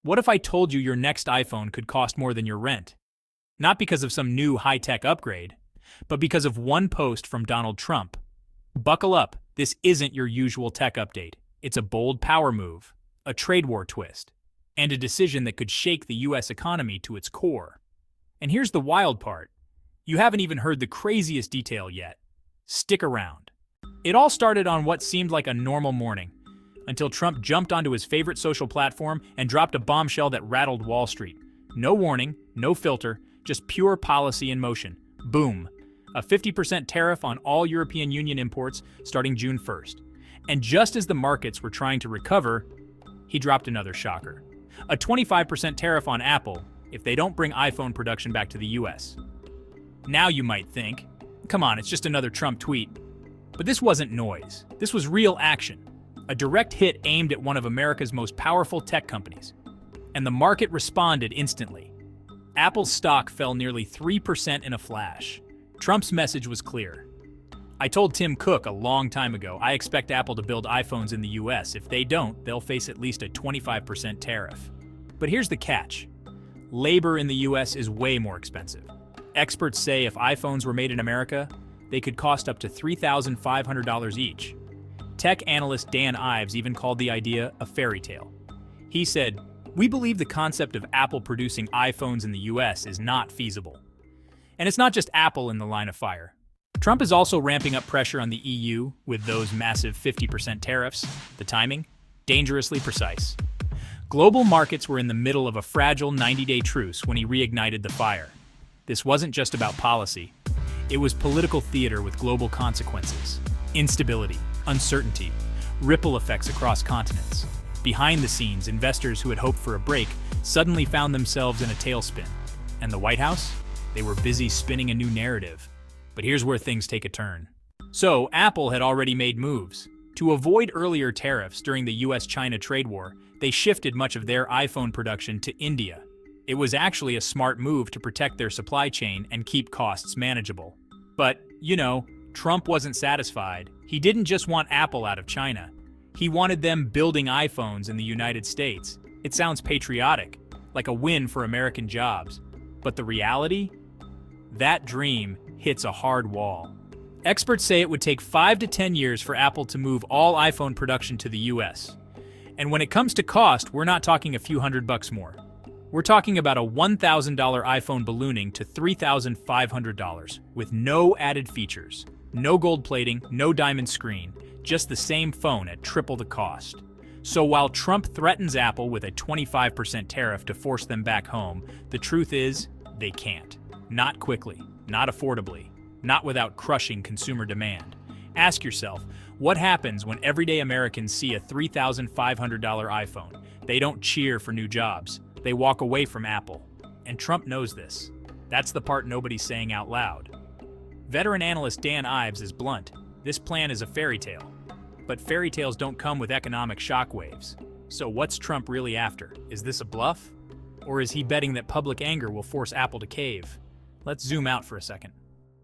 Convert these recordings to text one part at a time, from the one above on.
What if I told you your next iPhone could cost more than your rent? Not because of some new high-tech upgrade, but because of one post from Donald Trump. Buckle up, this isn't your usual tech update. It's a bold power move, a trade war twist, and a decision that could shake the US economy to its core. And here's the wild part. You haven't even heard the craziest detail yet. Stick around. It all started on what seemed like a normal morning, until Trump jumped onto his favorite social platform and dropped a bombshell that rattled Wall Street. No warning, no filter, just pure policy in motion. Boom. A 50% tariff on all European Union imports starting June 1st. And just as the markets were trying to recover, he dropped another shocker. A 25% tariff on Apple if they don't bring iPhone production back to the US. Now you might think, come on, it's just another Trump tweet. But this wasn't noise. This was real action. A direct hit aimed at one of America's most powerful tech companies. And the market responded instantly. Apple's stock fell nearly 3% in a flash. Trump's message was clear. I told Tim Cook a long time ago I expect Apple to build iPhones in the US. If they don't, they'll face at least a 25% tariff. But here's the catch. Labor in the US is way more expensive. Experts say if iPhones were made in America, they could cost up to $3,500 each. Tech analyst Dan Ives even called the idea a fairy tale. He said, "We believe the concept of Apple producing iPhones in the US is not feasible." And it's not just Apple in the line of fire. Trump is also ramping up pressure on the EU with those massive 50% tariffs. The timing? Dangerously precise. Global markets were in the middle of a fragile 90-day truce when he reignited the fire. This wasn't just about policy. It was political theater with global consequences. Instability, uncertainty, ripple effects across continents. Behind the scenes, investors who had hoped for a break suddenly found themselves in a tailspin. And the White House? They were busy spinning a new narrative. But here's where things take a turn. So, Apple had already made moves. To avoid earlier tariffs during the US-China trade war, they shifted much of their iPhone production to India. It was actually a smart move to protect their supply chain and keep costs manageable. But, Trump wasn't satisfied. He didn't just want Apple out of China. He wanted them building iPhones in the United States. It sounds patriotic, like a win for American jobs. But the reality? That dream hits a hard wall. Experts say it would take 5 to 10 years for Apple to move all iPhone production to the US. And when it comes to cost, we're not talking a few $100 more. We're talking about a $1,000 iPhone ballooning to $3,500 with no added features. No gold plating, no diamond screen, just the same phone at triple the cost. So while Trump threatens Apple with a 25% tariff to force them back home, the truth is, they can't. Not quickly, not affordably, not without crushing consumer demand. Ask yourself, what happens when everyday Americans see a $3,500 iPhone? They don't cheer for new jobs. They walk away from Apple. And Trump knows this. That's the part nobody's saying out loud. Veteran analyst Dan Ives is blunt. This plan is a fairy tale. But fairy tales don't come with economic shockwaves. So what's Trump really after? Is this a bluff? Or is he betting that public anger will force Apple to cave? Let's zoom out for a second.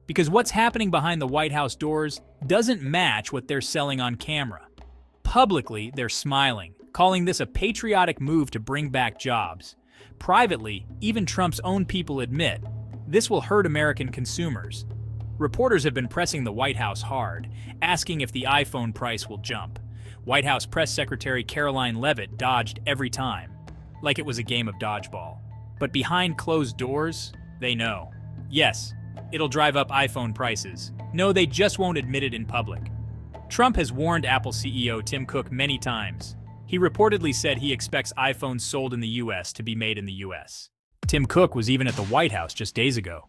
Because what's happening behind the White House doors doesn't match what they're selling on camera. Publicly, they're smiling, calling this a patriotic move to bring back jobs. Privately, even Trump's own people admit, this will hurt American consumers. Reporters have been pressing the White House hard, asking if the iPhone price will jump. White House Press Secretary Caroline Leavitt dodged every time, like it was a game of dodgeball. But behind closed doors, they know. Yes, it'll drive up iPhone prices. No, they just won't admit it in public. Trump has warned Apple CEO Tim Cook many times. He reportedly said he expects iPhones sold in the US to be made in the US. Tim Cook was even at the White House just days ago.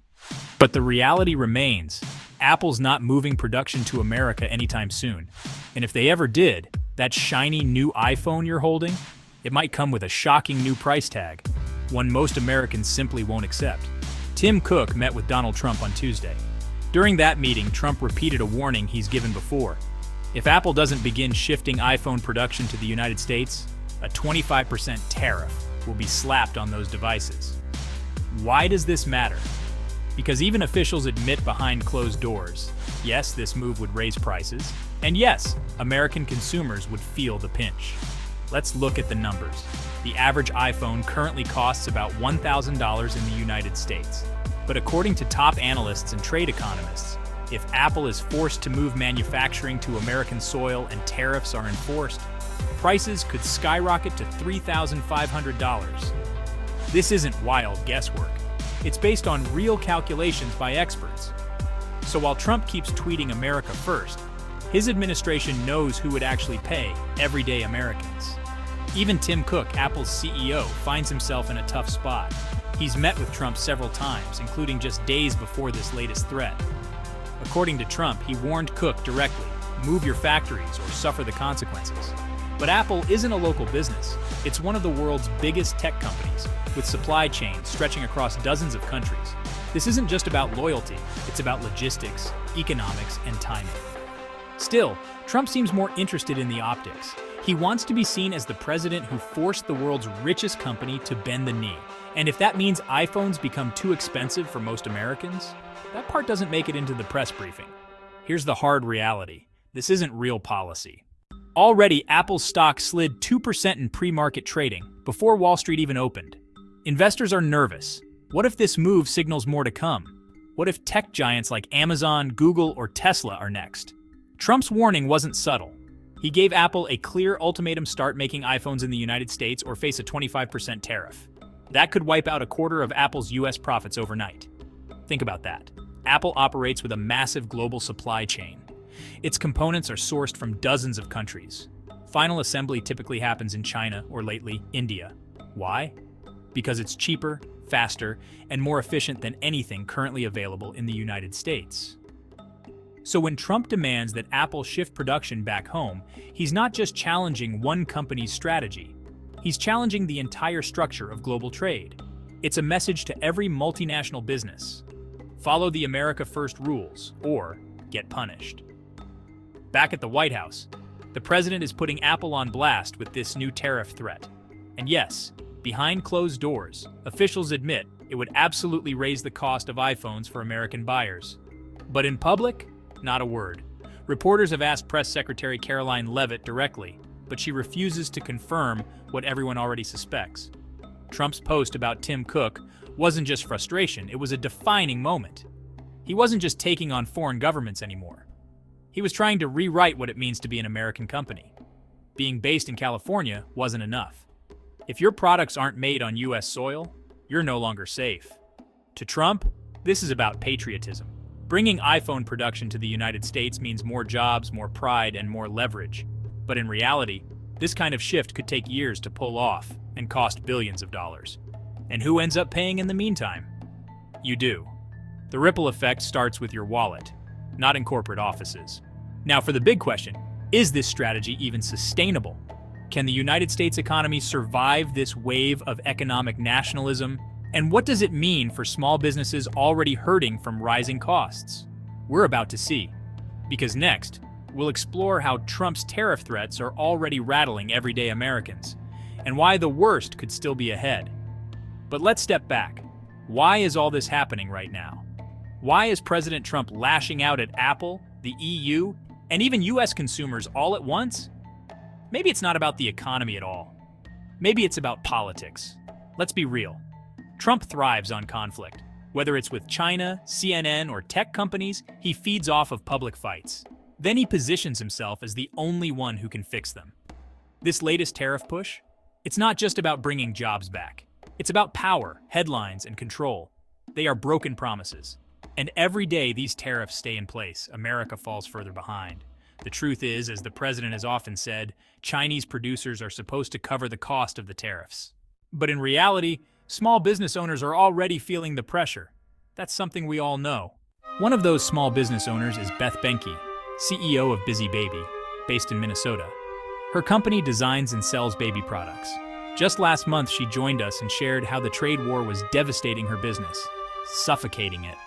But the reality remains, Apple's not moving production to America anytime soon. And if they ever did, that shiny new iPhone you're holding, it might come with a shocking new price tag, one most Americans simply won't accept. Tim Cook met with Donald Trump on Tuesday. During that meeting, Trump repeated a warning he's given before. If Apple doesn't begin shifting iPhone production to the United States, a 25% tariff will be slapped on those devices. Why does this matter? Because even officials admit behind closed doors, yes, this move would raise prices, and yes, American consumers would feel the pinch. Let's look at the numbers. The average iPhone currently costs about $1,000 in the United States. But according to top analysts and trade economists, if Apple is forced to move manufacturing to American soil and tariffs are enforced, prices could skyrocket to $3,500. This isn't wild guesswork. It's based on real calculations by experts. So while Trump keeps tweeting America first, his administration knows who would actually pay everyday Americans. Even Tim Cook, Apple's CEO, finds himself in a tough spot. He's met with Trump several times, including just days before this latest threat. According to Trump, he warned Cook directly, move your factories or suffer the consequences. But Apple isn't a local business. It's one of the world's biggest tech companies, with supply chains stretching across dozens of countries. This isn't just about loyalty, it's about logistics, economics, and timing. Still, Trump seems more interested in the optics. He wants to be seen as the president who forced the world's richest company to bend the knee. And if that means iPhones become too expensive for most Americans, that part doesn't make it into the press briefing. Here's the hard reality. This isn't real policy. Already, Apple's stock slid 2% in pre-market trading, before Wall Street even opened. Investors are nervous. What if this move signals more to come? What if tech giants like Amazon, Google, or Tesla are next? Trump's warning wasn't subtle. He gave Apple a clear ultimatum: start making iPhones in the United States or face a 25% tariff. That could wipe out a quarter of Apple's US profits overnight. Think about that. Apple operates with a massive global supply chain. Its components are sourced from dozens of countries. Final assembly typically happens in China or, lately, India. Why? Because it's cheaper, faster, and more efficient than anything currently available in the United States. So when Trump demands that Apple shift production back home, he's not just challenging one company's strategy. He's challenging the entire structure of global trade. It's a message to every multinational business. Follow the America First rules, or get punished. Back at the White House, the president is putting Apple on blast with this new tariff threat. And yes, behind closed doors, officials admit it would absolutely raise the cost of iPhones for American buyers. But in public, not a word. Reporters have asked Press Secretary Caroline Leavitt directly, but she refuses to confirm what everyone already suspects. Trump's post about Tim Cook wasn't just frustration, it was a defining moment. He wasn't just taking on foreign governments anymore. He was trying to rewrite what it means to be an American company. Being based in California wasn't enough. If your products aren't made on US soil, you're no longer safe. To Trump, this is about patriotism. Bringing iPhone production to the United States means more jobs, more pride, and more leverage. But in reality, this kind of shift could take years to pull off and cost billions of dollars. And who ends up paying in the meantime? You do. The ripple effect starts with your wallet, not in corporate offices. Now for the big question, is this strategy even sustainable? Can the United States economy survive this wave of economic nationalism? And what does it mean for small businesses already hurting from rising costs? We're about to see. Because next, we'll explore how Trump's tariff threats are already rattling everyday Americans, and why the worst could still be ahead. But let's step back. Why is all this happening right now? Why is President Trump lashing out at Apple, the EU, and even US consumers all at once? Maybe it's not about the economy at all. Maybe it's about politics. Let's be real. Trump thrives on conflict. Whether it's with China, CNN, or tech companies, he feeds off of public fights. Then he positions himself as the only one who can fix them. This latest tariff push? It's not just about bringing jobs back. It's about power, headlines, and control. They are broken promises. And every day these tariffs stay in place, America falls further behind. The truth is, as the president has often said, Chinese producers are supposed to cover the cost of the tariffs. But in reality, small business owners are already feeling the pressure. That's something we all know. One of those small business owners is Beth Benke, CEO of Busy Baby, based in Minnesota. Her company designs and sells baby products. Just last month, she joined us and shared how the trade war was devastating her business, suffocating it.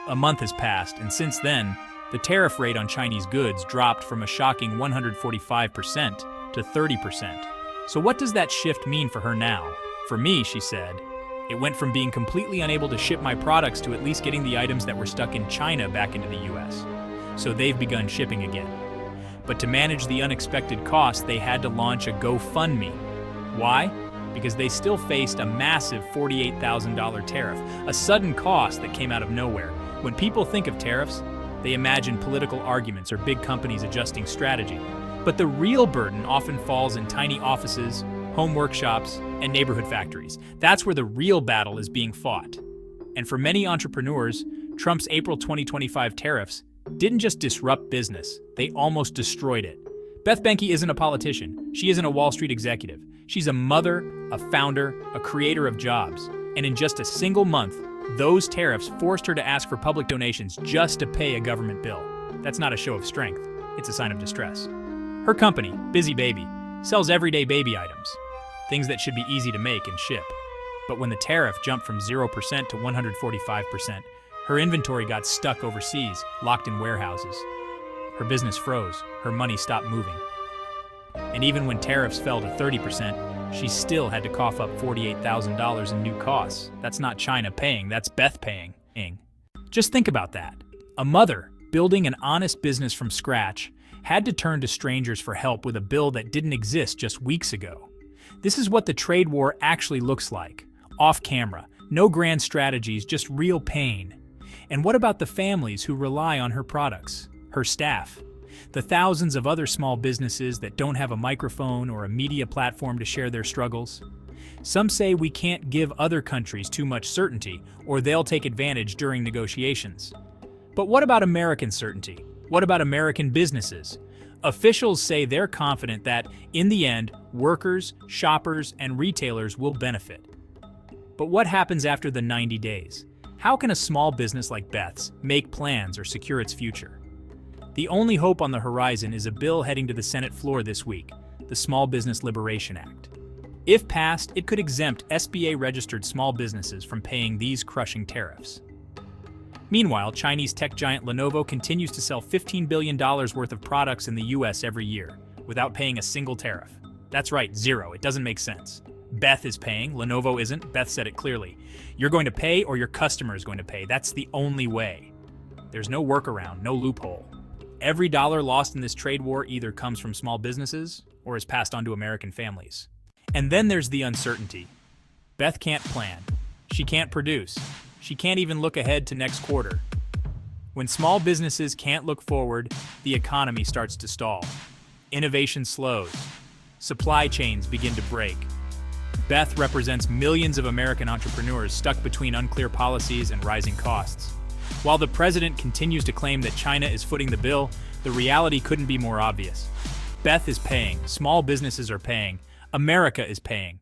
A month has passed, and since then, the tariff rate on Chinese goods dropped from a shocking 145% to 30%. So what does that shift mean for her now? For me, she said, it went from being completely unable to ship my products to at least getting the items that were stuck in China back into the US. So they've begun shipping again. But to manage the unexpected costs, they had to launch a GoFundMe. Why? Because they still faced a massive $48,000 tariff, a sudden cost that came out of nowhere. When people think of tariffs, they imagine political arguments or big companies adjusting strategy. But the real burden often falls in tiny offices, home workshops, and neighborhood factories. That's where the real battle is being fought. And for many entrepreneurs, Trump's April 2025 tariffs didn't just disrupt business, they almost destroyed it. Beth Benke isn't a politician. She isn't a Wall Street executive. She's a mother, a founder, a creator of jobs. And in just a single month, those tariffs forced her to ask for public donations just to pay a government bill. That's not a show of strength. It's a sign of distress. Her company, Busy Baby, sells everyday baby items, things that should be easy to make and ship. But when the tariff jumped from 0% to 145%, her inventory got stuck overseas, locked in warehouses. Her business froze. Her money stopped moving. And even when tariffs fell to 30%, she still had to cough up $48,000 in new costs. That's not China paying, that's Beth paying. Just think about that. A mother, building an honest business from scratch, had to turn to strangers for help with a bill that didn't exist just weeks ago. This is what the trade war actually looks like. Off camera, no grand strategies, just real pain. And what about the families who rely on her products, her staff, the thousands of other small businesses that don't have a microphone or a media platform to share their struggles? Some say we can't give other countries too much certainty, or they'll take advantage during negotiations. But what about American certainty? What about American businesses? Officials say they're confident that, in the end, workers, shoppers, and retailers will benefit. But what happens after the 90 days? How can a small business like Beth's make plans or secure its future? The only hope on the horizon is a bill heading to the Senate floor this week, the Small Business Liberation Act. If passed, it could exempt SBA-registered small businesses from paying these crushing tariffs. Meanwhile, Chinese tech giant Lenovo continues to sell $15 billion worth of products in the US every year, without paying a single tariff. That's right, zero. It doesn't make sense. Beth is paying, Lenovo isn't. Beth said it clearly. You're going to pay or your customer is going to pay. That's the only way. There's no workaround, no loophole. Every dollar lost in this trade war either comes from small businesses or is passed on to American families. And then there's the uncertainty. Beth can't plan. She can't produce. She can't even look ahead to next quarter. When small businesses can't look forward, the economy starts to stall. Innovation slows. Supply chains begin to break. Beth represents millions of American entrepreneurs stuck between unclear policies and rising costs. While the president continues to claim that China is footing the bill, the reality couldn't be more obvious. Beth is paying, small businesses are paying, America is paying,